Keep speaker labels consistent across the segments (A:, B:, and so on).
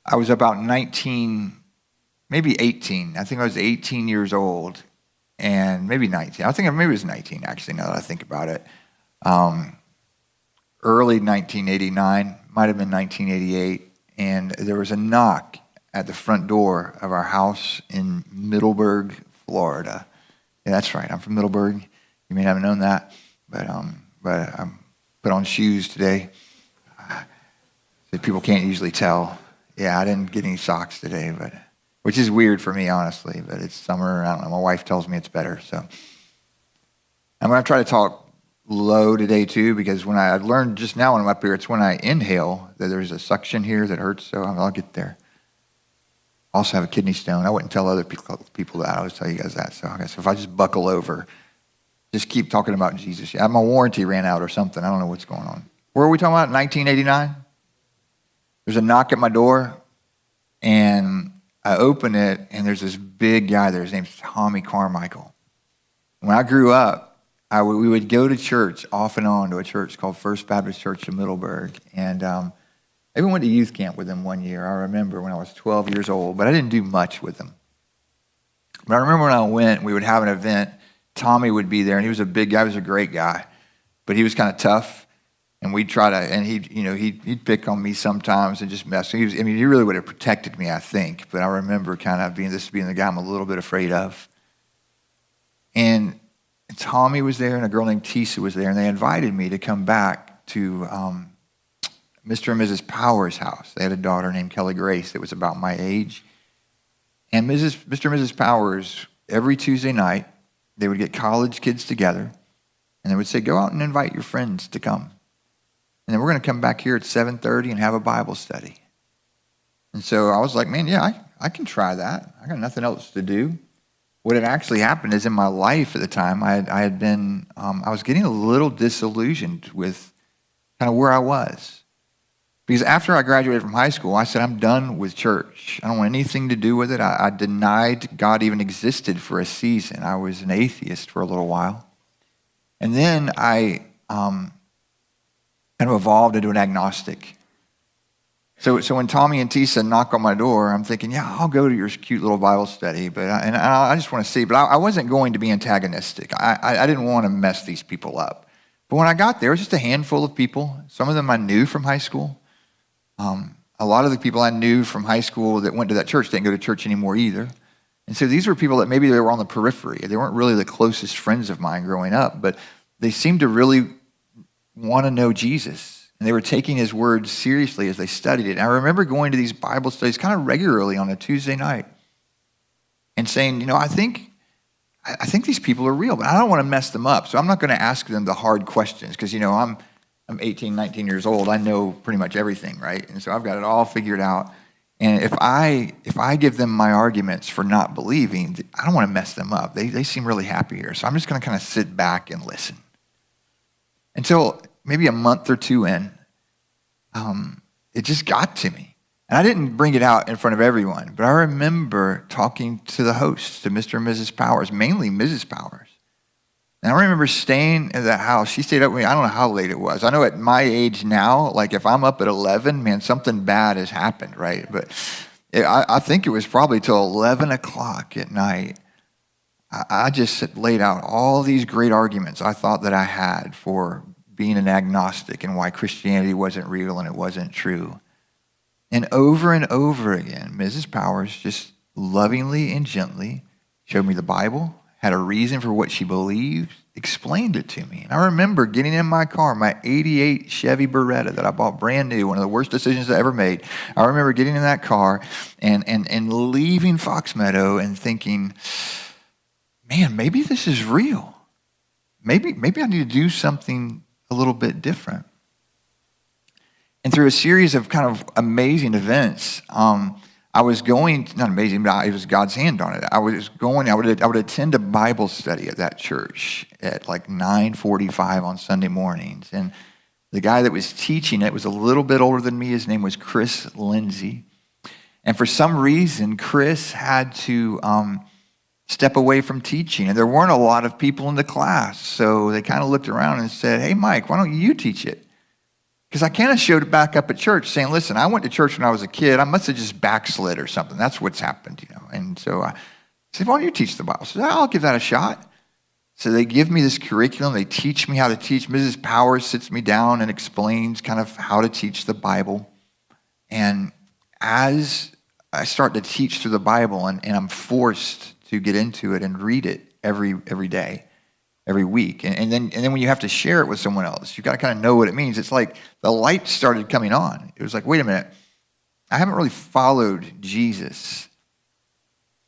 A: I was about 19, maybe 18. I think I was 18 years old, and maybe 19. I think maybe it was 19, actually, now that I think about it. Early 1989, might have been 1988, and there was a knock at the front door of our house in Middleburg, Florida. Yeah, that's right. I'm from Middleburg. You may not have known that, but I put on shoes today. So people can't usually tell. Yeah, I didn't get any socks today, which is weird for me, honestly. But it's summer. I don't know. My wife tells me it's better. So I'm going to try to talk low today too, because when I learned just now when I'm up here, it's when I inhale that there's a suction here that hurts. So I'll get there. I also have a kidney stone. I wouldn't tell other people that. I always tell you guys that. So I guess if I just buckle over, just keep talking about Jesus. Yeah, my warranty ran out or something. I don't know what's going on. Where are we talking about? 1989? There's a knock at my door, and I open it, and there's this big guy there. His name's Tommy Carmichael. When I grew up, we would go to church off and on to a church called First Baptist Church in Middleburg. And I even went to youth camp with them one year. I remember when I was 12 years old, but I didn't do much with them. But I remember when I went, we would have an event. Tommy would be there, and he was a big guy. He was a great guy, but he was kind of tough. And we'd try to, and he'd pick on me sometimes and just mess. He really would have protected me, I think. But I remember kind of being the guy I'm a little bit afraid of. And Tommy was there, and a girl named Tisa was there, and they invited me to come back to Mr. and Mrs. Powers' house. They had a daughter named Kelly Grace that was about my age. And Mr. and Mrs. Powers, every Tuesday night, they would get college kids together, and they would say, go out and invite your friends to come. And then we're going to come back here at 7:30 and have a Bible study. And so I was like, man, yeah, I can try that. I got nothing else to do. What had actually happened is in my life at the time, I was getting a little disillusioned with kind of where I was. Because after I graduated from high school, I said, I'm done with church. I don't want anything to do with it. I denied God even existed for a season. I was an atheist for a little while. And then I kind of evolved into an agnostic. So when Tommy and Tisa knock on my door, I'm thinking, yeah, I'll go to your cute little Bible study, but I just want to see. But I wasn't going to be antagonistic. I didn't want to mess these people up. But when I got there, it was just a handful of people. Some of them I knew from high school. A lot of the people I knew from high school that went to that church didn't go to church anymore either. And so these were people that maybe they were on the periphery. They weren't really the closest friends of mine growing up, but they seemed to really want to know Jesus. And they were taking his words seriously as they studied it. And I remember going to these Bible studies kind of regularly on a Tuesday night and saying, I think these people are real, but I don't want to mess them up. So I'm not going to ask them the hard questions because, I'm 18, 19 years old. I know pretty much everything, right? And so I've got it all figured out. And if I give them my arguments for not believing, I don't want to mess them up. They seem really happy here. So I'm just going to kind of sit back and listen. Until maybe a month or two in, it just got to me. And I didn't bring it out in front of everyone, but I remember talking to the hosts, to Mr. and Mrs. Powers, mainly Mrs. Powers. And I remember staying at that house. She stayed up with me. I don't know how late it was. I know at my age now, like if I'm up at 11, man, something bad has happened, right? But I think it was probably till 11 o'clock at night. I just laid out all these great arguments I thought that I had for being an agnostic and why Christianity wasn't real and it wasn't true. And over again, Mrs. Powers just lovingly and gently showed me the Bible, had a reason for what she believed, explained it to me. And I remember getting in my car, my 88 Chevy Beretta that I bought brand new, one of the worst decisions I ever made. I remember getting in that car and leaving Fox Meadow and thinking, man, maybe this is real. Maybe I need to do something a little bit different. And through a series of kind of amazing events, I was going, not amazing, but it was God's hand on it. I would attend a Bible study at that church at like 9:45 on Sunday mornings. And the guy that was teaching it was a little bit older than me. His name was Chris Lindsay. And for some reason, Chris had to step away from teaching. And there weren't a lot of people in the class. So they kind of looked around and said, hey, Mike, why don't you teach it? Because I kind of showed back up at church saying, listen, I went to church when I was a kid. I must have just backslid or something. That's what's happened, And so I said, why don't you teach the Bible? I said, I'll give that a shot. So they give me this curriculum. They teach me how to teach. Mrs. Powers sits me down and explains kind of how to teach the Bible. And as I start to teach through the Bible, and I'm forced to get into it and read it every day, every week. And then when you have to share it with someone else, you got to kind of know what it means. It's like the light started coming on. It was like, wait a minute, I haven't really followed Jesus.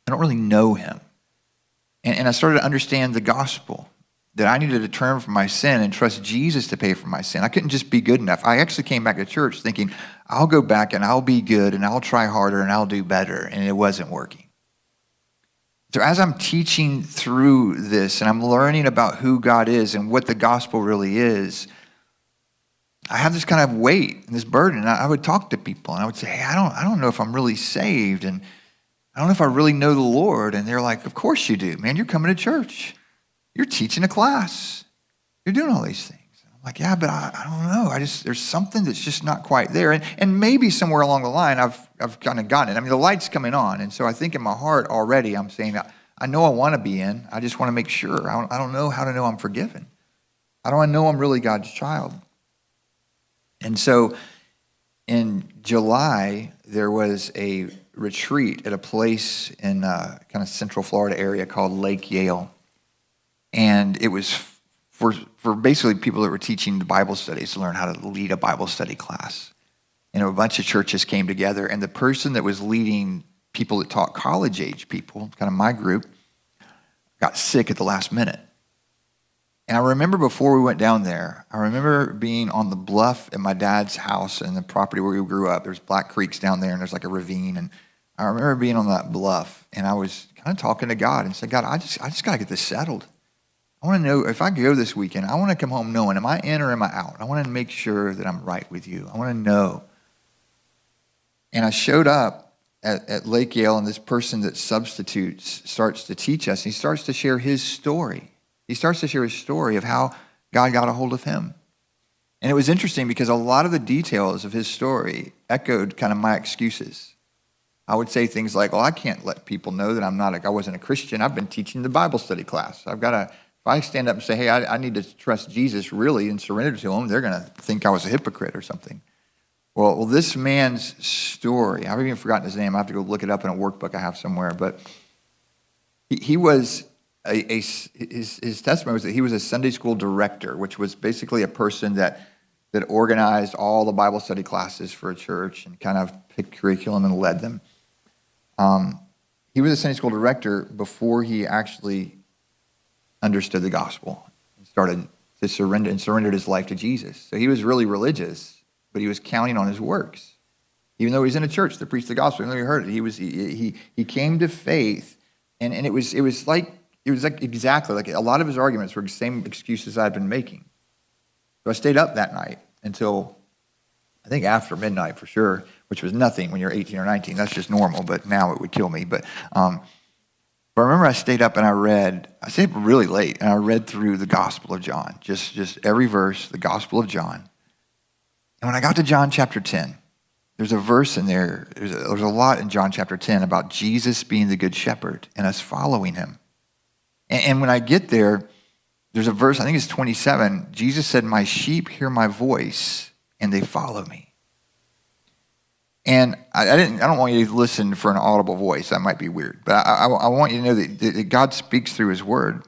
A: I don't really know him. And I started to understand the gospel, that I needed to turn from my sin and trust Jesus to pay for my sin. I couldn't just be good enough. I actually came back to church thinking, I'll go back and I'll be good and I'll try harder and I'll do better. And it wasn't working. So as I'm teaching through this and I'm learning about who God is and what the gospel really is, I have this kind of weight and this burden. And I would talk to people and I would say, hey, I don't know if I'm really saved, and I don't know if I really know the Lord. And they're like, of course you do, man. You're coming to church. You're teaching a class. You're doing all these things. And I'm like, yeah, but I don't know. There's something that's just not quite there. And maybe somewhere along the line, I've kind of gotten it. I mean, the light's coming on. And so I think in my heart already, I'm saying, I know I want to be in. I just want to make sure. I don't know how to know I'm forgiven. How do I know I'm really God's child? And so in July, there was a retreat at a place in kind of Central Florida area called Lake Yale. And it was for basically people that were teaching the Bible studies to learn how to lead a Bible study class. And a bunch of churches came together, and the person that was leading people that taught college-age people, kind of my group, got sick at the last minute. And I remember before we went down there, I remember being on the bluff at my dad's house and the property where we grew up. There's Black Creeks down there, and there's like a ravine. And I remember being on that bluff, and I was kind of talking to God and said, God, I just got to get this settled. I want to know, if I go this weekend, I want to come home knowing, am I in or am I out? I want to make sure that I'm right with you. I want to know. And I showed up at Lake Yale, and this person that substitutes starts to teach us. He starts to share his story. He starts to share his story of how God got a hold of him. And it was interesting because a lot of the details of his story echoed kind of my excuses. I would say things like, well, I can't let people know that I wasn't a Christian. I've been teaching the Bible study class. If I stand up and say, hey, I need to trust Jesus really and surrender to him, they're going to think I was a hypocrite or something. Well, this man's story, I've even forgotten his name. I have to go look it up in a workbook I have somewhere. But he was his testimony was that he was a Sunday school director, which was basically a person that organized all the Bible study classes for a church and kind of picked curriculum and led them. He was a Sunday school director before he actually understood the gospel and started to surrendered his life to Jesus. So he was really religious, but he was counting on his works. Even though he's in a church that preached the gospel, even though he heard it, he came to faith, and it was like exactly like a lot of his arguments were the same excuses I'd been making. So I stayed up that night until I think after midnight for sure, which was nothing when you're 18 or 19. That's just normal, but now it would kill me. But I remember I stayed up and I stayed up really late, and I read through the Gospel of John, just every verse, the Gospel of John. And when I got to John chapter 10, there's a verse in there, there's a lot in John chapter 10 about Jesus being the good shepherd and us following him. And when I get there, there's a verse, I think it's 27, Jesus said, my sheep hear my voice and they follow me. And I don't want you to listen for an audible voice. That might be weird. But I want you to know that God speaks through his word.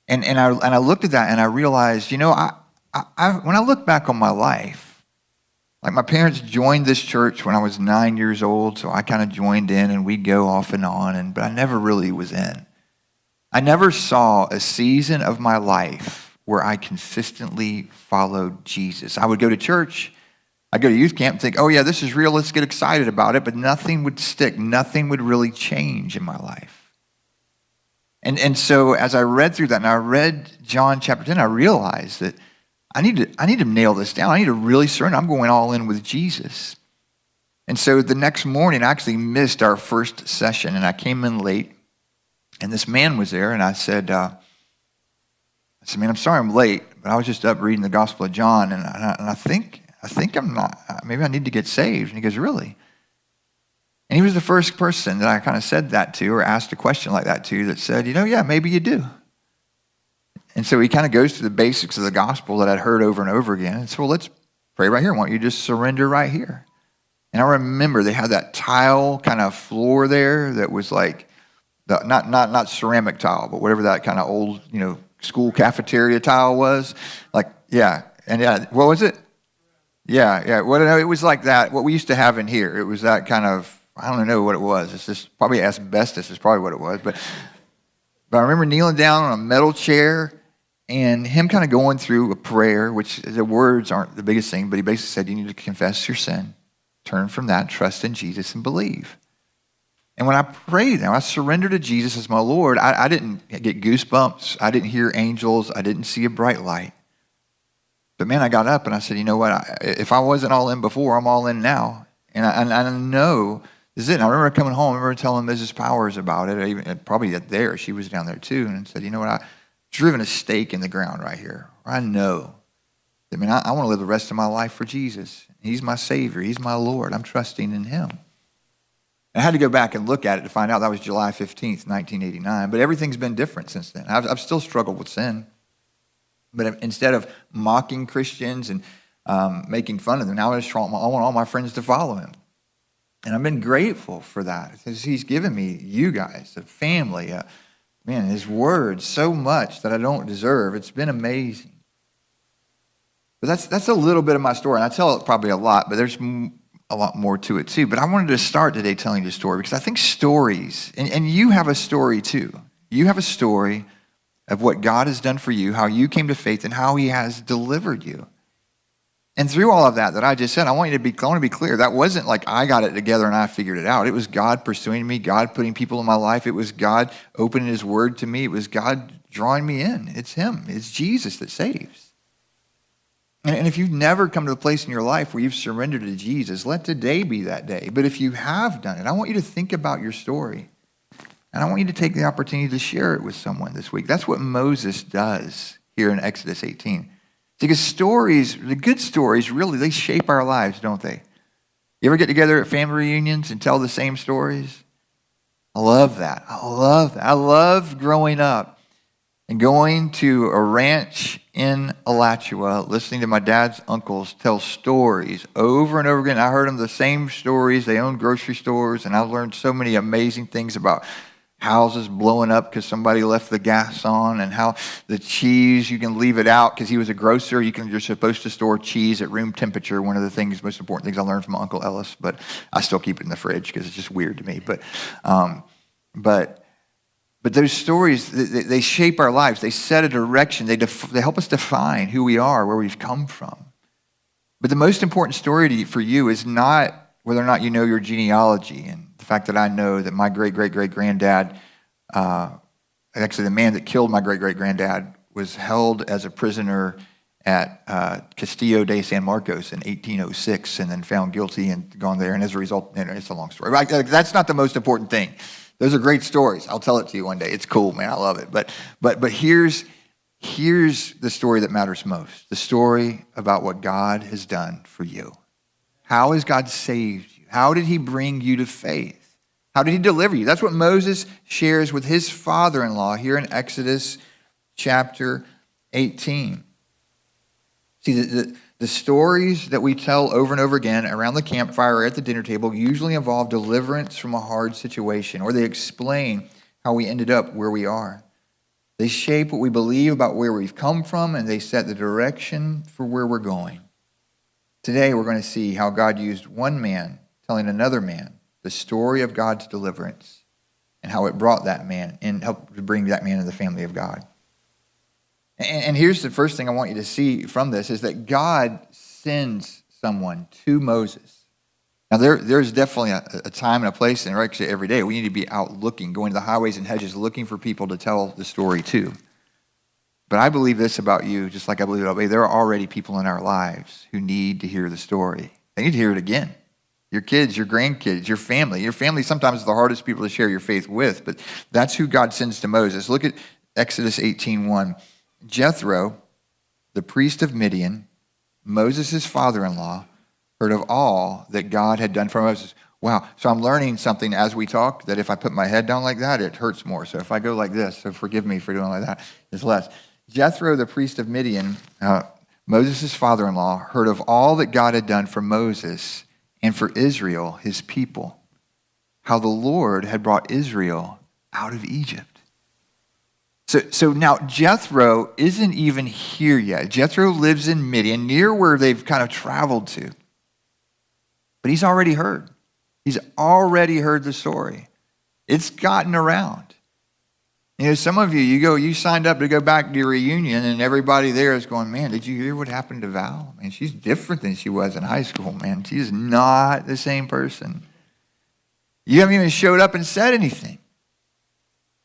A: And I looked at that and I realized, when I look back on my life, like my parents joined this church when I was 9 years old, so I kind of joined in and we'd go off and on, but I never really was in. I never saw a season of my life where I consistently followed Jesus. I would go to church, I'd go to youth camp and think, oh yeah, this is real, let's get excited about it, but nothing would stick, nothing would really change in my life. And so as I read through that, and I read John chapter 10, I realized that I need to nail this down. I need to really surrender. I'm going all in with Jesus. And so the next morning, I actually missed our first session, and I came in late, and this man was there, and I said, man, I'm sorry I'm late, but I was just up reading the Gospel of John, and I think I think I'm not, maybe I need to get saved. And he goes, really? And he was the first person that I kind of said that to, or asked a question like that to, that said, yeah, maybe you do. And so he kind of goes to the basics of the gospel that I'd heard over and over again. And so, well, let's pray right here. Why don't you just surrender right here? And I remember they had that tile kind of floor there that was like, not ceramic tile, but whatever that kind of old, school cafeteria tile was. Like, yeah. And yeah, what was it? Yeah. Well, it was like that, what we used to have in here. It was that kind of, I don't know what it was. It's just probably asbestos is probably what it was. But I remember kneeling down on a metal chair and him kind of going through a prayer, which the words aren't the biggest thing, but he basically said, you need to confess your sin, turn from that, trust in Jesus, and believe. And when I prayed, I surrendered to Jesus as my Lord, I didn't get goosebumps. I didn't hear angels. I didn't see a bright light. But man, I got up and I said, you know what? If I wasn't all in before, I'm all in now. And I know this is it. And I remember coming home. I remember telling Mrs. Powers about it. Probably there. She was down there too. And said, you know what? I've driven a stake in the ground right here. I know. I want to live the rest of my life for Jesus. He's my Savior. He's my Lord. I'm trusting in Him. I had to go back and look at it to find out that was July 15th, 1989. But everything's been different since then. I've still struggled with sin. But instead of mocking Christians and making fun of them, now I want all my friends to follow Him. And I've been grateful for that because He's given me you guys, a family, His word, so much that I don't deserve. It's been amazing. But that's a little bit of my story. And I tell it probably a lot, but there's a lot more to it too. But I wanted to start today telling you a story because I think stories, and you have a story too. You have a story of what God has done for you, how you came to faith, and how He has delivered you. And through all of that I just said, I want to be clear. That wasn't like I got it together and I figured it out. It was God pursuing me, God putting people in my life. It was God opening His word to me. It was God drawing me in. It's Him. It's Jesus that saves. And if you've never come to a place in your life where you've surrendered to Jesus, let today be that day. But if you have done it, I want you to think about your story. And I want you to take the opportunity to share it with someone this week. That's what Moses does here in Exodus 18. Because stories, the good stories, really, they shape our lives, don't they? You ever get together at family reunions and tell the same stories? I love that. I love growing up and going to a ranch in Alachua, listening to my dad's uncles tell stories over and over again. I heard them the same stories. They owned grocery stores, and I learned so many amazing things about houses blowing up because somebody left the gas on, and how the cheese, you can leave it out because he was a grocer. You're supposed to store cheese at room temperature. One of the most important things I learned from my Uncle Ellis, but I still keep it in the fridge because it's just weird to me. But those stories, they shape our lives. They set a direction. They help us define who we are, where we've come from. But the most important story for you is not whether or not you know your genealogy and the fact that I know that my great-great-great-granddad, actually the man that killed my great-great-granddad, was held as a prisoner at Castillo de San Marcos in 1806 and then found guilty and gone there. And as a result, it's a long story. That's not the most important thing. Those are great stories. I'll tell it to you one day. It's cool, man. I love it. But here's the story that matters most. The story about what God has done for you. How has God saved you? How did He bring you to faith? How did He deliver you? That's what Moses shares with his father-in-law here in Exodus chapter 18. See, the stories that we tell over and over again around the campfire or at the dinner table usually involve deliverance from a hard situation, or they explain how we ended up where we are. They shape what we believe about where we've come from, and they set the direction for where we're going. Today, we're going to see how God used one man telling another man the story of God's deliverance and how it brought that man and helped to bring that man into the family of God. And here's the first thing I want you to see from this is that God sends someone to Moses. Now, there's definitely a time and a place, and actually every day, we need to be out looking, going to the highways and hedges, looking for people to tell the story to. But I believe this about you, just like I believe about me. There are already people in our lives who need to hear the story. They need to hear it again. Your kids, your grandkids, your family. Your family sometimes is the hardest people to share your faith with, but that's who God sends to Moses. Look at Exodus 18:1. Jethro, the priest of Midian, Moses' father-in-law, heard of all that God had done for Moses. Wow. So I'm learning something as we talk, that if I put my head down like that, it hurts more. So if I go like this, so forgive me for doing like that, it's less. Jethro, the priest of Midian, Moses' father-in-law, heard of all that God had done for Moses and for Israel, his people, how the Lord had brought Israel out of Egypt. So now Jethro isn't even here yet. Jethro lives in Midian, near where they've kind of traveled to. But he's already heard. He's already heard the story. It's gotten around. You know, some of you, you signed up to go back to your reunion, and everybody there is going, man, did you hear what happened to Val? Man, she's different than she was in high school, man. She's not the same person. You haven't even showed up and said anything.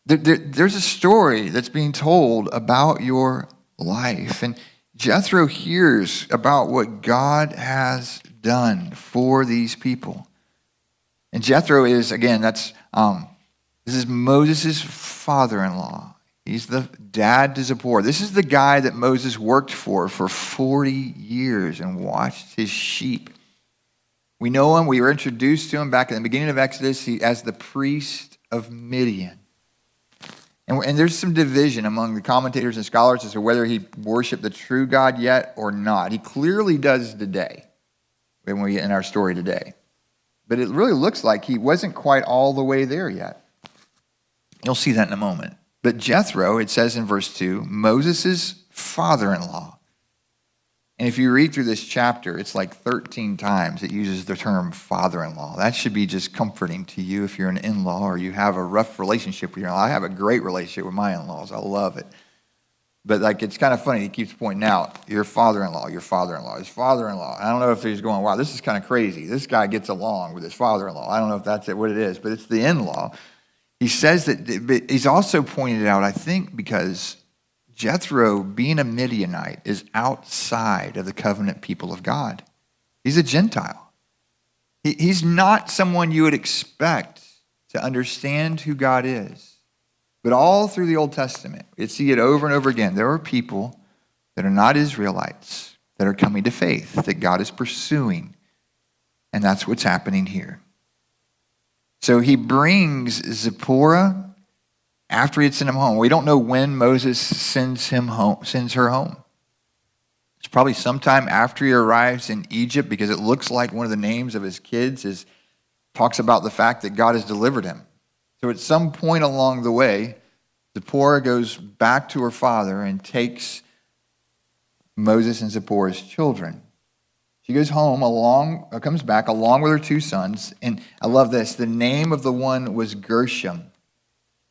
A: There's a story that's being told about your life. And Jethro hears about what God has done for these people. And Jethro is, again, this is Moses' father-in-law. He's the dad to Zipporah. This is the guy that Moses worked for 40 years and watched his sheep. We know him. We were introduced to him back in the beginning of Exodus as the priest of Midian. And there's some division among the commentators and scholars as to whether he worshiped the true God yet or not. He clearly does today, when we get in our story today. But it really looks like he wasn't quite all the way there yet. You'll see that in a moment. But Jethro, it says in verse 2, Moses' father-in-law. And if you read through this chapter, it's like 13 times it uses the term father-in-law. That should be just comforting to you if you're an in-law or you have a rough relationship with your in-law. I have a great relationship with my in-laws. I love it. But like, it's kind of funny. He keeps pointing out, your father-in-law, his father-in-law. I don't know if he's going, wow, this is kind of crazy. This guy gets along with his father-in-law. I don't know if that's what it is, but it's the in-law. He says that, but he's also pointed out, I think, because Jethro, being a Midianite, is outside of the covenant people of God. He's a Gentile. He's not someone you would expect to understand who God is. But all through the Old Testament, you see it over and over again. There are people that are not Israelites that are coming to faith, that God is pursuing. And that's what's happening here. So he brings Zipporah after he had sent him home. We don't know when Moses sends her home. It's probably sometime after he arrives in Egypt, because it looks like one of the names of his kids talks about the fact that God has delivered him. So at some point along the way, Zipporah goes back to her father and takes Moses and Zipporah's children. She goes home comes back along with her two sons. And I love this. The name of the one was Gershom,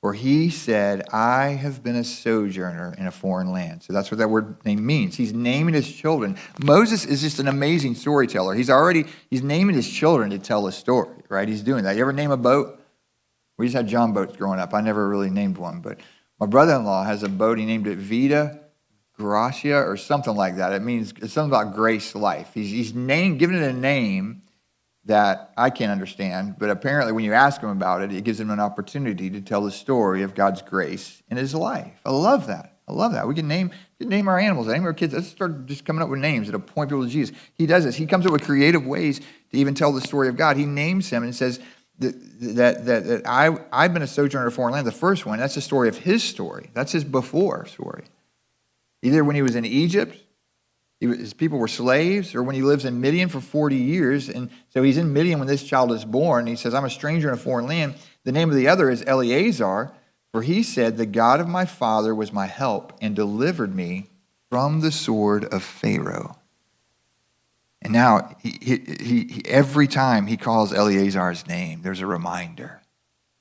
A: for he said, I have been a sojourner in a foreign land. So that's what that word name means. He's naming his children. Moses is just an amazing storyteller. He's naming his children to tell a story, right? He's doing that. You ever name a boat? We just had John boats growing up. I never really named one, but my brother-in-law has a boat. He named it Vita Gracia or something like that. It's something about grace life. He's giving it a name that I can't understand, but apparently when you ask him about it, it gives him an opportunity to tell the story of God's grace in his life. I love that. We can name our animals, name our kids. Let's start just coming up with names that'll point people to Jesus. He does this. He comes up with creative ways to even tell the story of God. He names him and says that I've been a sojourner in a foreign land. The first one, that's the story of his story. That's his before story. Either when he was in Egypt, his people were slaves, or when he lives in Midian for 40 years. And so he's in Midian when this child is born. He says, I'm a stranger in a foreign land. The name of the other is Eleazar, for he said, the God of my father was my help and delivered me from the sword of Pharaoh. And now, he every time he calls Eleazar's name, there's a reminder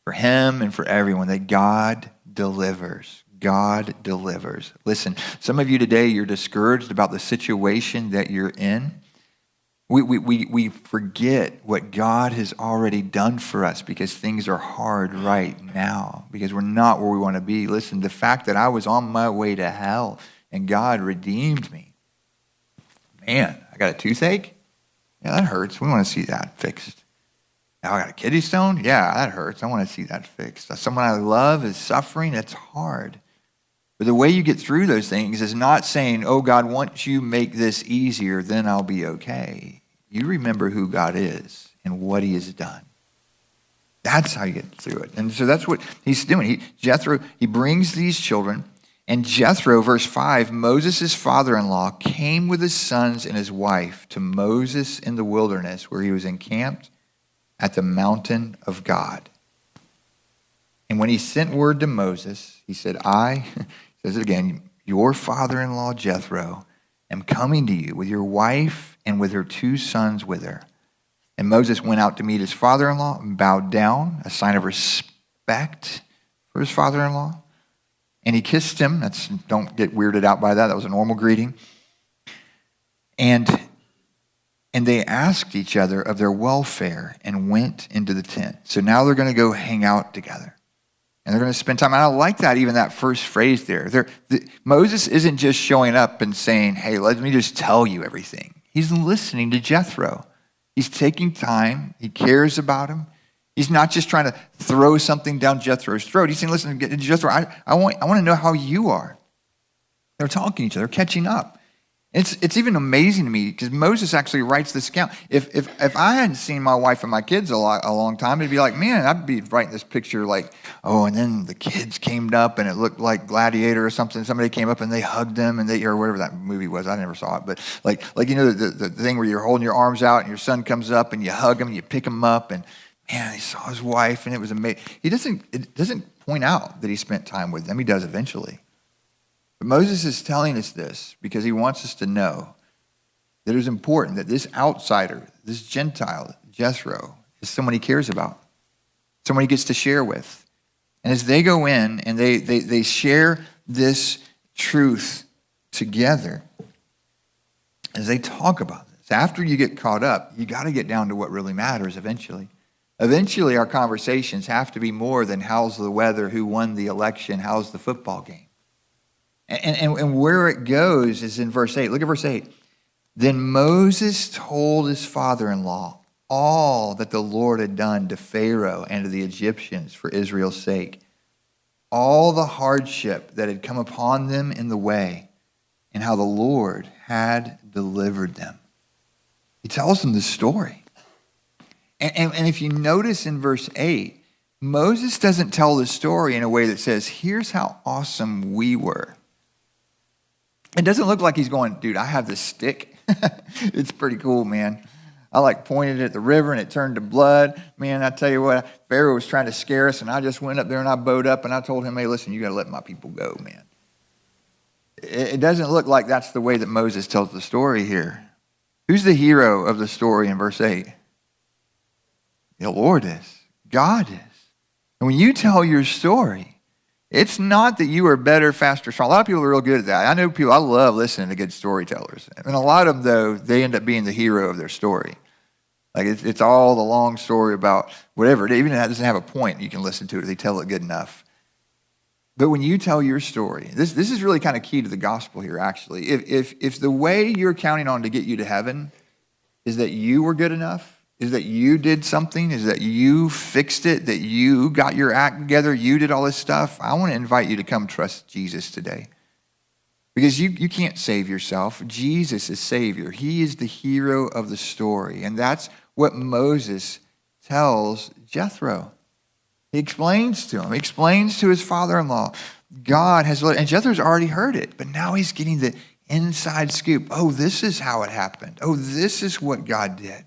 A: for him and for everyone that God delivers. God delivers. Listen, some of you today, you're discouraged about the situation that you're in. We forget what God has already done for us because things are hard right now, because we're not where we want to be. Listen, the fact that I was on my way to hell and God redeemed me. Man, I got a toothache? Yeah, that hurts. We want to see that fixed. Now I got a kidney stone? Yeah, that hurts. I want to see that fixed. Someone I love is suffering. It's hard. But the way you get through those things is not saying, oh, God, once you make this easier, then I'll be okay. You remember who God is and what he has done. That's how you get through it. And so that's what he's doing. Jethro, he brings these children. And Jethro, verse 5, Moses' father-in-law came with his sons and his wife to Moses in the wilderness where he was encamped at the mountain of God. And when he sent word to Moses, he said, I, says it again, your father-in-law Jethro, am coming to you with your wife and with her 2 sons with her. And Moses went out to meet his father-in-law and bowed down, a sign of respect for his father-in-law. And he kissed him. Don't get weirded out by that. That was a normal greeting. And they asked each other of their welfare and went into the tent. So now they're going to go hang out together. And they're going to spend time. And I like that, even that first phrase there. Moses isn't just showing up and saying, hey, let me just tell you everything. He's listening to Jethro. He's taking time. He cares about him. He's not just trying to throw something down Jethro's throat. He's saying, listen, Jethro, I want to know how you are. They're talking to each other, catching up. It's even amazing to me because Moses actually writes this account. If I hadn't seen my wife and my kids a long time, it'd be like, man, I'd be writing this picture like, oh, and then the kids came up and it looked like Gladiator or something. Somebody came up and they hugged them or whatever that movie was. I never saw it, but like the thing where you're holding your arms out and your son comes up and you hug him and you pick him up and man, he saw his wife and it was amazing. It doesn't point out that he spent time with them. He does eventually. But Moses is telling us this because he wants us to know that it is important that this outsider, this Gentile, Jethro, is someone he cares about, someone he gets to share with. And as they go in and they share this truth together, as they talk about this, after you get caught up, you got to get down to what really matters eventually. Eventually, our conversations have to be more than how's the weather, who won the election, how's the football game. And where it goes is in verse 8. Look at verse 8. Then Moses told his father-in-law all that the Lord had done to Pharaoh and to the Egyptians for Israel's sake, all the hardship that had come upon them in the way, and how the Lord had delivered them. He tells them the story. And if you notice in verse 8, Moses doesn't tell the story in a way that says, here's how awesome we were. It doesn't look like he's going, dude, I have this stick. It's pretty cool, man. I pointed it at the river and it turned to blood. Man, I tell you what, Pharaoh was trying to scare us and I just went up there and I bowed up and I told him, hey, listen, you got to let my people go, man. It doesn't look like that's the way that Moses tells the story here. Who's the hero of the story in verse 8? The Lord is. God is. And when you tell your story, it's not that you are better, faster, strong. A lot of people are real good at that. I know people, I love listening to good storytellers. And a lot of them, though, they end up being the hero of their story. It's all the long story about whatever. It even doesn't have a point. You can listen to it. They tell it good enough. But when you tell your story, this is really kind of key to the gospel here, actually. If the way you're counting on to get you to heaven is that you were good enough, is that you did something, is that you fixed it, that you got your act together, you did all this stuff, I want to invite you to come trust Jesus today. Because you can't save yourself. Jesus is Savior. He is the hero of the story. And that's what Moses tells Jethro. He explains to him. He explains to his father-in-law. God has, and Jethro's already heard it, but now he's getting the inside scoop. Oh, this is how it happened. Oh, this is what God did.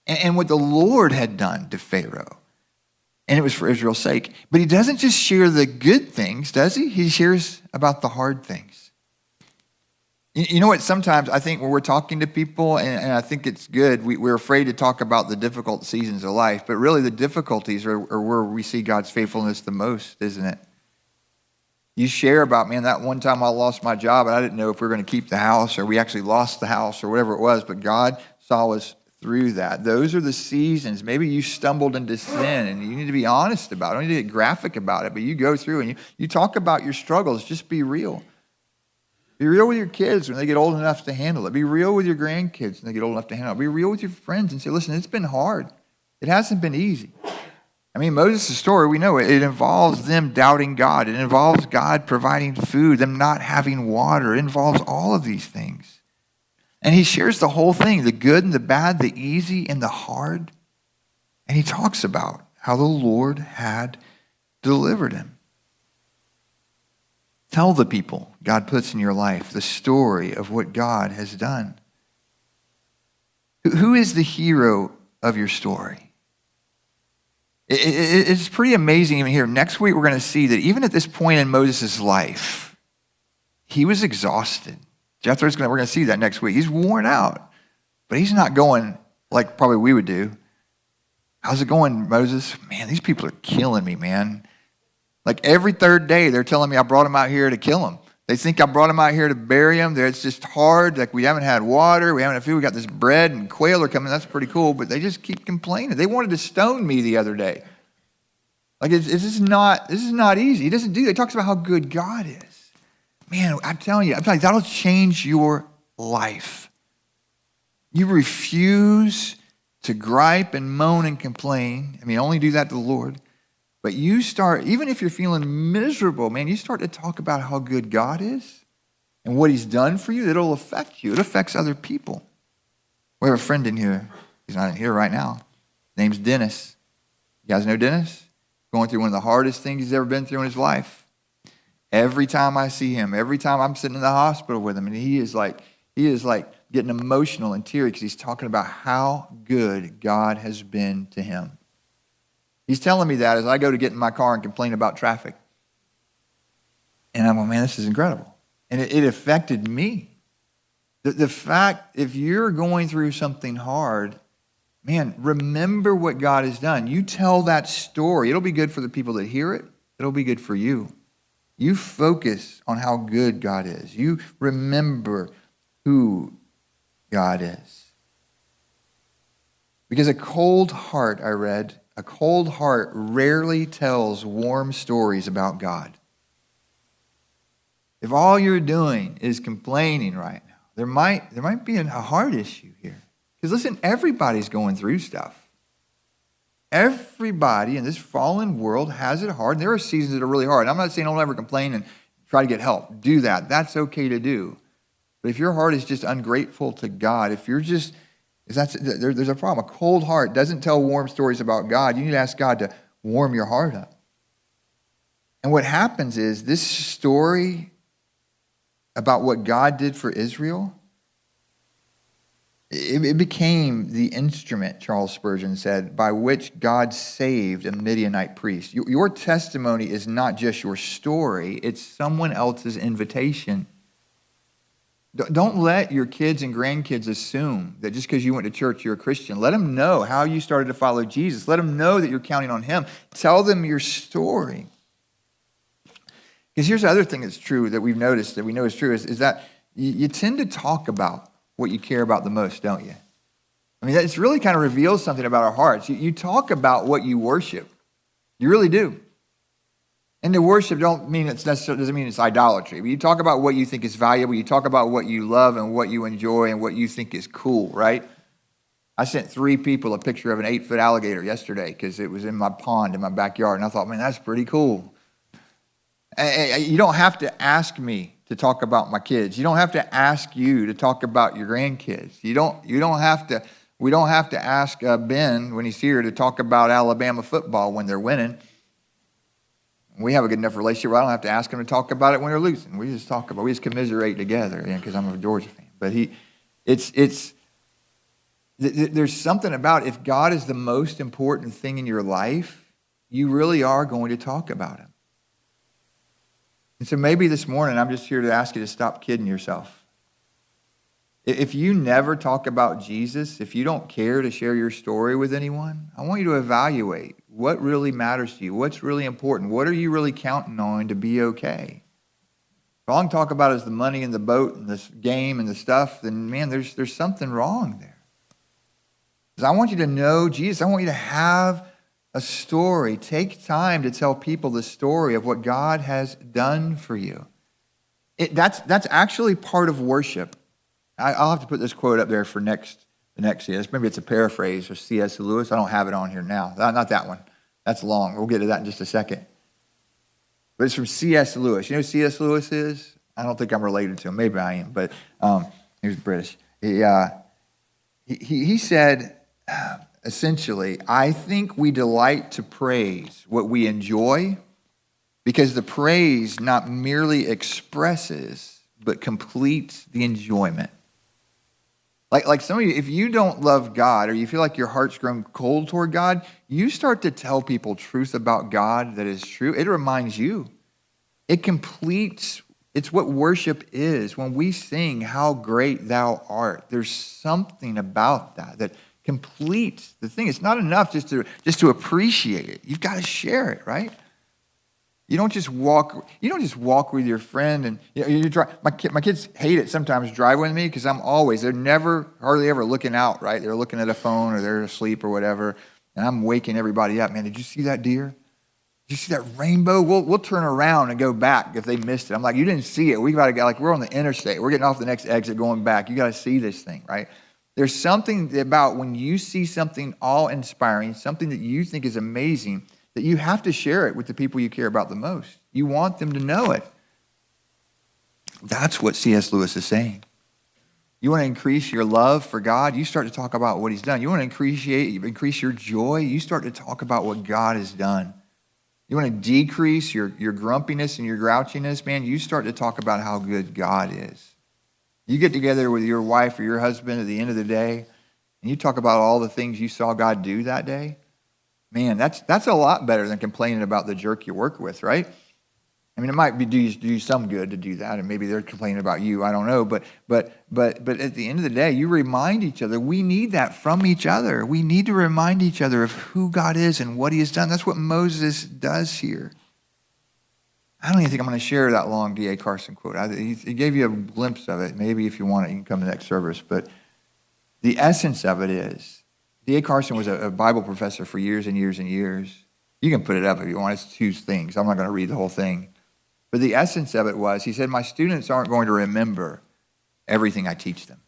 A: And what the Lord had done to Pharaoh. And it was for Israel's sake. But he doesn't just share the good things, does he? He shares about the hard things. You know what? Sometimes I think when we're talking to people, and I think it's good, we're afraid to talk about the difficult seasons of life. But really the difficulties are where we see God's faithfulness the most, isn't it? You share about, man, that one time I lost my job and I didn't know if we were going to keep the house or we actually lost the house or whatever it was. But God saw us through that. Those are the seasons. Maybe you stumbled into sin and you need to be honest about it. You don't need to get graphic about it, but you go through and you talk about your struggles. Just be real. Be real with your kids when they get old enough to handle it. Be real with your grandkids when they get old enough to handle it. Be real with your friends and say, listen, it's been hard. It hasn't been easy. I mean, Moses' story, we know it involves them doubting God. It involves God providing food, them not having water. It involves all of these things. And he shares the whole thing, the good and the bad, the easy and the hard. And he talks about how the Lord had delivered him. Tell the people God puts in your life the story of what God has done. Who is the hero of your story? It's pretty amazing even here. Next week, we're going to see that even at this point in Moses' life, he was exhausted. We're going to see that next week. He's worn out, but he's not going like probably we would do. How's it going, Moses? Man, these people are killing me, man. Like every third day, they're telling me I brought them out here to kill them. They think I brought them out here to bury them. It's just hard. Like we haven't had water. We haven't had food. We got this bread and quail are coming. That's pretty cool. But they just keep complaining. They wanted to stone me the other day. Like this is not easy. He doesn't do that. He talks about how good God is. Man, I'm telling you, that'll change your life. You refuse to gripe and moan and complain. I mean, only do that to the Lord. But you start, even if you're feeling miserable, man, you start to talk about how good God is and what he's done for you. It'll affect you. It affects other people. We have a friend in here. He's not in here right now. His name's Dennis. You guys know Dennis? Going through one of the hardest things he's ever been through in his life. Every time I see him, every time I'm sitting in the hospital with him, and he is like getting emotional and teary because he's talking about how good God has been to him. He's telling me that as I go to get in my car and complain about traffic. And I'm like, man, this is incredible. And it affected me. The fact, if you're going through something hard, man, remember what God has done. You tell that story. It'll be good for the people that hear it. It'll be good for you. You focus on how good God is. You remember who God is. Because a cold heart, I read, a cold heart rarely tells warm stories about God. If all you're doing is complaining right now, there might be a heart issue here. Because listen, everybody's going through stuff. Everybody in this fallen world has it hard. And there are seasons that are really hard. I'm not saying don't ever complain and try to get help. Do that. That's okay to do. But if your heart is just ungrateful to God, if you're just... there's a problem. A cold heart doesn't tell warm stories about God. You need to ask God to warm your heart up. And what happens is this story about what God did for Israel, it became the instrument, Charles Spurgeon said, by which God saved a Midianite priest. Your testimony is not just your story. It's someone else's invitation. Don't let your kids and grandkids assume that just because you went to church, you're a Christian. Let them know how you started to follow Jesus. Let them know that you're counting on him. Tell them your story. Because here's the other thing that's true that we've noticed, that we know is true, is that you tend to talk about what you care about the most, don't you? I mean, it really kind of reveals something about our hearts. You talk about what you worship. You really do. And the worship doesn't mean it's idolatry. But you talk about what you think is valuable. You talk about what you love and what you enjoy and what you think is cool, right? I sent 3 people a picture of an 8-foot alligator yesterday because it was in my pond in my backyard. And I thought, man, that's pretty cool. You don't have to ask me to talk about my kids. You don't have to ask you to talk about your grandkids. We don't have to ask Ben when he's here to talk about Alabama football when they're winning. We have a good enough relationship where I don't have to ask him to talk about it when they're losing. We just commiserate together, because I'm a Georgia fan. But there's something about, if God is the most important thing in your life, you really are going to talk about him. And so maybe this morning I'm just here to ask you to stop kidding yourself. If you never talk about Jesus, if you don't care to share your story with anyone, I want you to evaluate what really matters to you, what's really important, what are you really counting on to be okay? If all I can talk about is the money and the boat and this game and the stuff, then man, there's something wrong there. Because I want you to know Jesus. I want you to have a story. Take time to tell people the story of what God has done for you. That's actually part of worship. I'll have to put this quote up there for the next year. Maybe it's a paraphrase of C.S. Lewis. I don't have it on here now. Not that one. That's long. We'll get to that in just a second. But it's from C.S. Lewis. You know who C.S. Lewis is? I don't think I'm related to him. Maybe I am, but he was British. He said, essentially, I think we delight to praise what we enjoy because the praise not merely expresses, but completes the enjoyment. Like some of you, if you don't love God or you feel like your heart's grown cold toward God, you start to tell people truth about God that is true. It reminds you. It completes. It's what worship is. When we sing, how great thou art, there's something about that completes the thing. It's not enough just to appreciate it. You've got to share it, right? You don't just walk with your friend and you drive. My kids hate it sometimes driving with me because they're never, hardly ever looking out, right? They're looking at a phone or they're asleep or whatever, and I'm waking everybody up. Man, did you see that deer? Did you see that rainbow? We'll turn around and go back if they missed it. I'm like, you didn't see it. We got to go, like we're on the interstate. We're getting off the next exit going back. You got to see this thing, right? There's something about when you see something awe-inspiring, something that you think is amazing, that you have to share it with the people you care about the most. You want them to know it. That's what C.S. Lewis is saying. You want to increase your love for God, you start to talk about what he's done. You want to increase your joy, you start to talk about what God has done. You want to decrease your grumpiness and your grouchiness, man, you start to talk about how good God is. You get together with your wife or your husband at the end of the day, and you talk about all the things you saw God do that day. Man, that's a lot better than complaining about the jerk you work with, right? I mean, it might do you some good to do that, and maybe they're complaining about you. I don't know, but at the end of the day, you remind each other. We need that from each other. We need to remind each other of who God is and what He has done. That's what Moses does here. I don't even think I'm going to share that long D.A. Carson quote. He gave you a glimpse of it. Maybe if you want it, you can come to the next service. But the essence of it is, D.A. Carson was a Bible professor for years and years and years. You can put it up if you want. It's 2 things. I'm not going to read the whole thing. But the essence of it was, he said, my students aren't going to remember everything I teach them.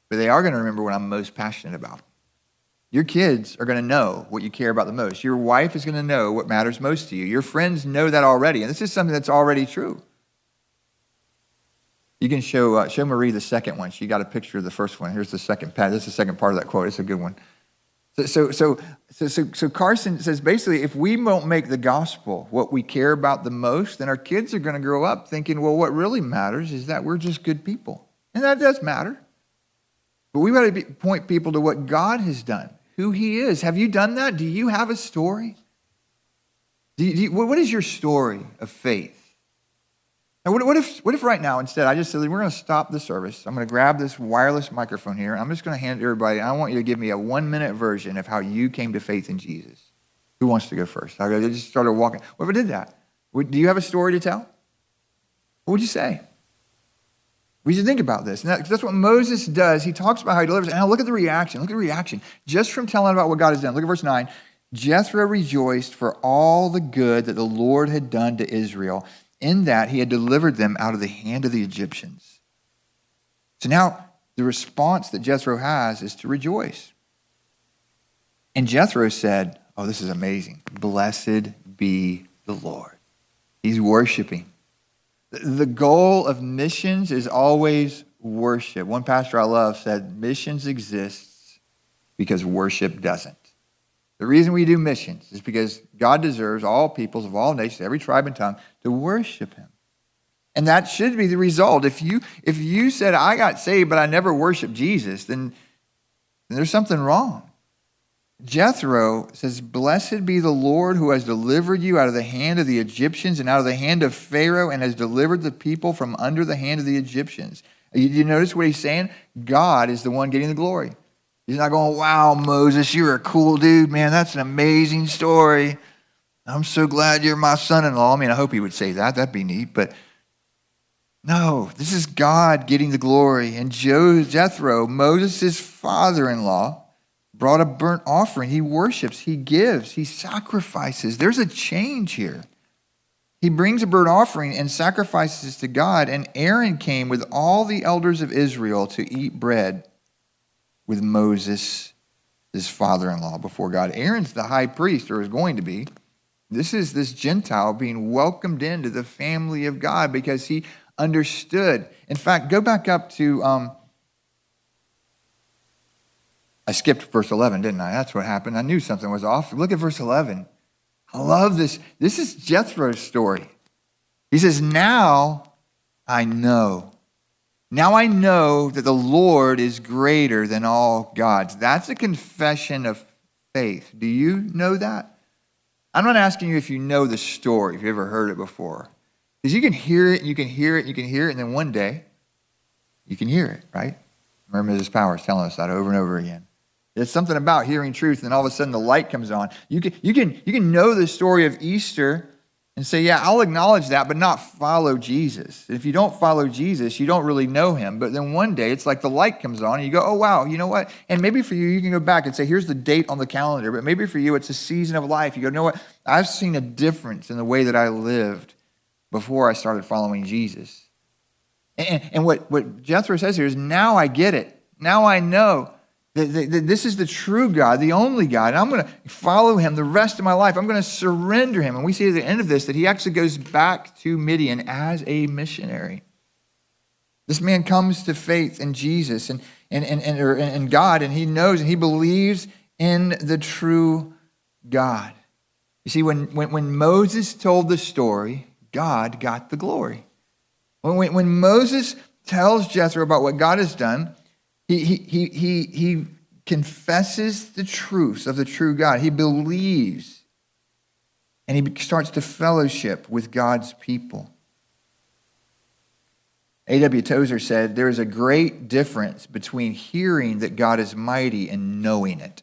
A: But they are going to remember what I'm most passionate about. Your kids are going to know what you care about the most. Your wife is going to know what matters most to you. Your friends know that already. And this is something that's already true. You can show Marie the second one. She got a picture of the first one. Here's the second part. This is the second part of that quote. It's a good one. So Carson says, basically, if we won't make the gospel what we care about the most, then our kids are going to grow up thinking, well, what really matters is that we're just good people. And that does matter. But we've got to point people to what God has done, who He is. Have you done that? Do you have a story? What is your story of faith? Now, what if right now, instead, I just said, we're going to stop the service. I'm going to grab this wireless microphone here, and I'm just going to hand it to everybody. I want you to give me a 1-minute version of how you came to faith in Jesus. Who wants to go first? I just started walking. What if I did that? Do you have a story to tell? What would you say? We should think about this. And that's what Moses does. He talks about how he delivers. And now look at the reaction. Look at the reaction. Just from telling about what God has done. Look at verse 9. Jethro rejoiced for all the good that the Lord had done to Israel, in that He had delivered them out of the hand of the Egyptians. So now the response that Jethro has is to rejoice. And Jethro said, oh, this is amazing. Blessed be the Lord. He's worshiping. The goal of missions is always worship. One pastor I love said, missions exists because worship doesn't. The reason we do missions is because God deserves all peoples of all nations, every tribe and tongue, to worship Him. And that should be the result. If you said, I got saved, but I never worshiped Jesus, then there's something wrong. Jethro says, blessed be the Lord who has delivered you out of the hand of the Egyptians and out of the hand of Pharaoh and has delivered the people from under the hand of the Egyptians. You notice what he's saying? God is the one getting the glory. He's not going, wow, Moses, you're a cool dude, man. That's an amazing story. I'm so glad you're my son-in-law. I mean, I hope he would say that. That'd be neat. But no, this is God getting the glory. And Jethro, Moses' father-in-law, brought a burnt offering. He worships, he gives, he sacrifices. There's a change here. He brings a burnt offering and sacrifices to God. And Aaron came with all the elders of Israel to eat bread with Moses his father-in-law before God. Aaron's the high priest, or is going to be. This is this Gentile being welcomed into the family of God because he understood. In fact, go back up to, I skipped verse 11, didn't I? That's what happened. I knew something was off. Look at verse 11. I love this. This is Jethro's story. He says, now I know. Now I know that the Lord is greater than all gods. That's a confession of faith. Do you know that? I'm not asking you if you know the story, if you've ever heard it before. Because you can hear it, you can hear it, you can hear it, and then one day, you can hear it, right? Remember Mrs. Powers telling us that over and over again. There's something about hearing truth, and then all of a sudden the light comes on. You can know the story of Easter and say, yeah, I'll acknowledge that, but not follow Jesus. If you don't follow Jesus, you don't really know him. But then one day, it's like the light comes on, and you go, oh, wow, you know what? And maybe for you, you can go back and say, here's the date on the calendar. But maybe for you, it's a season of life. You go, you know what? I've seen a difference in the way that I lived before I started following Jesus. And what Jethro says here is, now I get it. Now I know. This is the true God, the only God, and I'm going to follow him the rest of my life. I'm going to surrender him. And we see at the end of this that he actually goes back to Midian as a missionary. This man comes to faith in Jesus and God, and he knows and he believes in the true God. You see, when Moses told the story, God got the glory. When Moses tells Jethro about what God has done, He confesses the truth of the true God. He believes, and he starts to fellowship with God's people. A.W. Tozer said, there is a great difference between hearing that God is mighty and knowing it.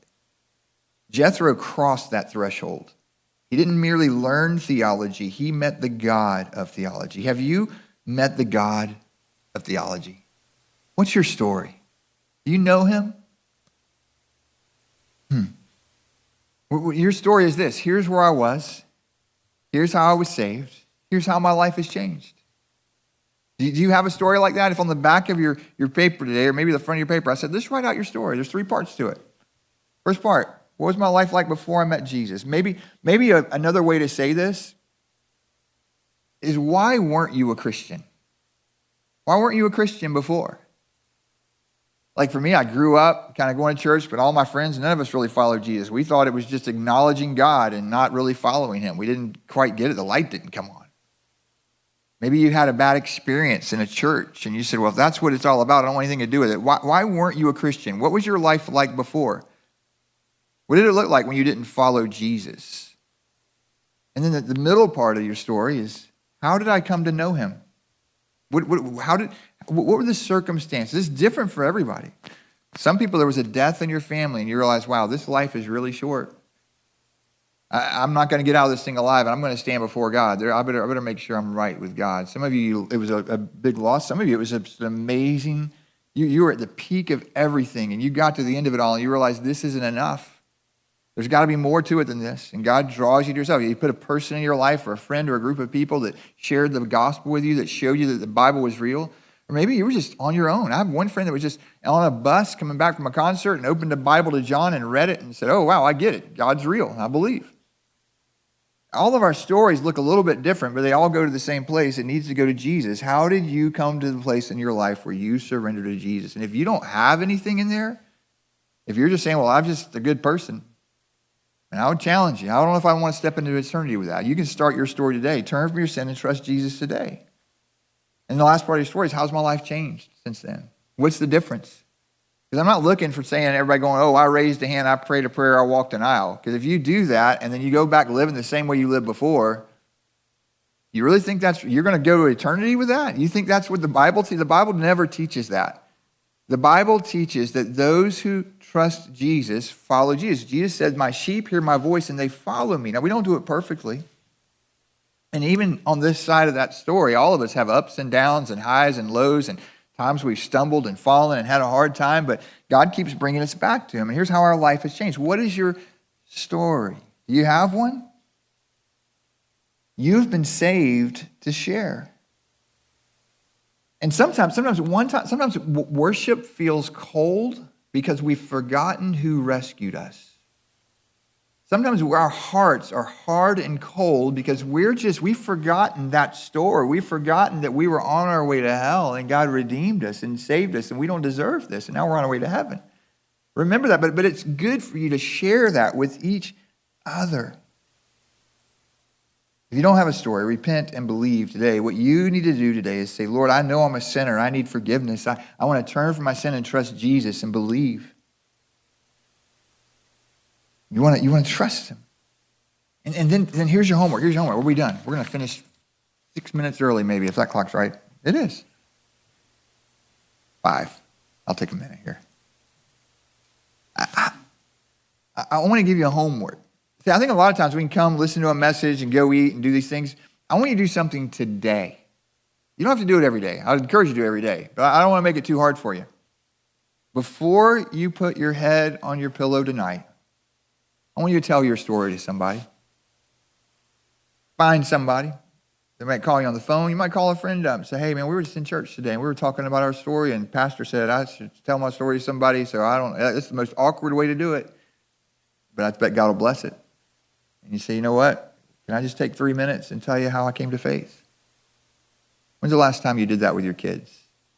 A: Jethro crossed that threshold. He didn't merely learn theology, he met the God of theology. Have you met the God of theology? What's your story? Do you know him? Your story is this. Here's where I was. Here's how I was saved. Here's how my life has changed. Do you have a story like that? If on the back of your paper today, or maybe the front of your paper, I said, let's write out your story. There's 3 parts to it. First part, what was my life like before I met Jesus? Maybe another way to say this is, why weren't you a Christian? Why weren't you a Christian before? Like for me, I grew up kind of going to church, but all my friends, none of us really followed Jesus. We thought it was just acknowledging God and not really following him. We didn't quite get it. The light didn't come on. Maybe you had a bad experience in a church and you said, well, if that's what it's all about, I don't want anything to do with it. Why weren't you a Christian? What was your life like before? What did it look like when you didn't follow Jesus? And then the middle part of your story is, how did I come to know him? What were the circumstances? This is different for everybody. Some people, there was a death in your family and you realize, wow, this life is really short. I'm not going to get out of this thing alive, and I'm going to stand before God. I better make sure I'm right with God. Some of you, it was a big loss. Some of you, it was an amazing, you were at the peak of everything, and you got to the end of it all, and you realized this isn't enough. There's got to be more to it than this. And God draws you to yourself. You put a person in your life, or a friend, or a group of people that shared the gospel with you, that showed you that the Bible was real. Or maybe you were just on your own. I have one friend that was just on a bus coming back from a concert and opened the Bible to John and read it and said, oh, wow, I get it. God's real. I believe. All of our stories look a little bit different, but they all go to the same place. It needs to go to Jesus. How did you come to the place in your life where you surrender to Jesus? And if you don't have anything in there, if you're just saying, well, I'm just a good person, and I would challenge you. I don't know if I want to step into eternity with that. You can start your story today. Turn from your sin and trust Jesus today. And the last part of your story is, how's my life changed since then? What's the difference? Because I'm not looking for saying everybody going, oh, I raised a hand, I prayed a prayer, I walked an aisle. Because if you do that and then you go back living the same way you lived before, you really think you're going to go to eternity with that? You think that's what the Bible teaches? The Bible never teaches that. The Bible teaches that those who trust Jesus follow Jesus. Jesus said, my sheep hear my voice and they follow me. Now, we don't do it perfectly. And even on this side of that story, all of us have ups and downs and highs and lows and times we've stumbled and fallen and had a hard time, but God keeps bringing us back to him. And here's how our life has changed. What is your story? Do you have one? You've been saved to share. And sometimes worship feels cold because we've forgotten who rescued us. Sometimes our hearts are hard and cold because we've forgotten that story. We've forgotten that we were on our way to hell and God redeemed us and saved us and we don't deserve this and now we're on our way to heaven. Remember that, but it's good for you to share that with each other. If you don't have a story, repent and believe today. What you need to do today is say, Lord, I know I'm a sinner. I need forgiveness. I want to turn from my sin and trust Jesus and believe. You want to trust him. And then here's your homework. Here's your homework. What are we done? We're going to finish 6 minutes early maybe, if that clock's right. It is. 5. I'll take a minute here. I want to give you a homework. See, I think a lot of times we can come, listen to a message, and go eat and do these things. I want you to do something today. You don't have to do it every day. I would encourage you to do it every day, but I don't want to make it too hard for you. Before you put your head on your pillow tonight, I want you to tell your story to somebody. Find somebody. They might call you on the phone. You might call a friend up and say, hey, man, we were just in church today, and we were talking about our story, and pastor said I should tell my story to somebody, so it's the most awkward way to do it, but I bet God will bless it. And you say, you know what? Can I just take 3 minutes and tell you how I came to faith? When's the last time you did that with your kids?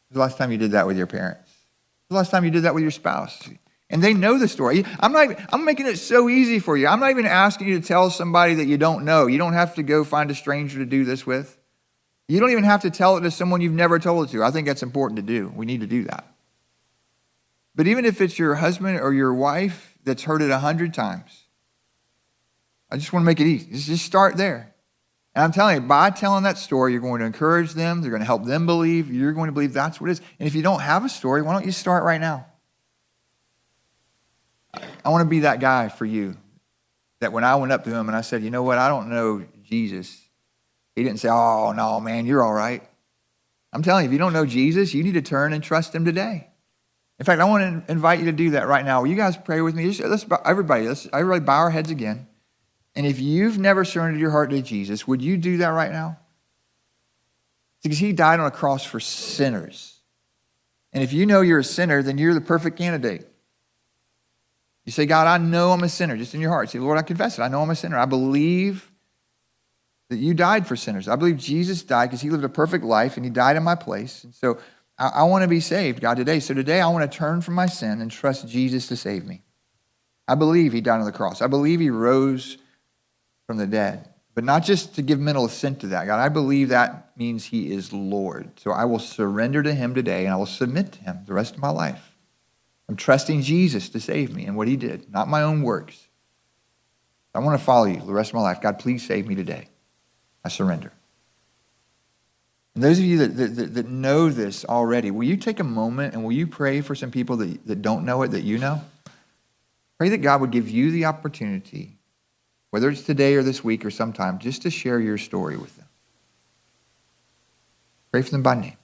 A: When's the last time you did that with your parents? When's the last time you did that with your spouse? And they know the story. I'm making it so easy for you. I'm not even asking you to tell somebody that you don't know. You don't have to go find a stranger to do this with. You don't even have to tell it to someone you've never told it to. I think that's important to do. We need to do that. But even if it's your husband or your wife that's heard it 100 times, I just want to make it easy. Just start there. And I'm telling you, by telling that story, you're going to encourage them. They're going to help them believe. You're going to believe that's what it is. And if you don't have a story, why don't you start right now? I want to be that guy for you that when I went up to him and I said, you know what, I don't know Jesus. He didn't say, oh, no, man, you're all right. I'm telling you, if you don't know Jesus, you need to turn and trust him today. In fact, I want to invite you to do that right now. Will you guys pray with me? Let's everybody bow our heads again. And if you've never surrendered your heart to Jesus, would you do that right now? Because he died on a cross for sinners. And if you know you're a sinner, then you're the perfect candidate. You say, God, I know I'm a sinner, just in your heart. Say, Lord, I confess it. I know I'm a sinner. I believe that you died for sinners. I believe Jesus died because he lived a perfect life and he died in my place. And so I want to be saved, God, today. So today I want to turn from my sin and trust Jesus to save me. I believe he died on the cross. I believe he rose from the dead. But not just to give mental assent to that, God. I believe that means he is Lord. So I will surrender to him today and I will submit to him the rest of my life. I'm trusting Jesus to save me and what he did, not my own works. I want to follow you the rest of my life. God, please save me today. I surrender. And those of you that know this already, will you take a moment and will you pray for some people that don't know it, that you know? Pray that God would give you the opportunity, whether it's today or this week or sometime, just to share your story with them. Pray for them by name.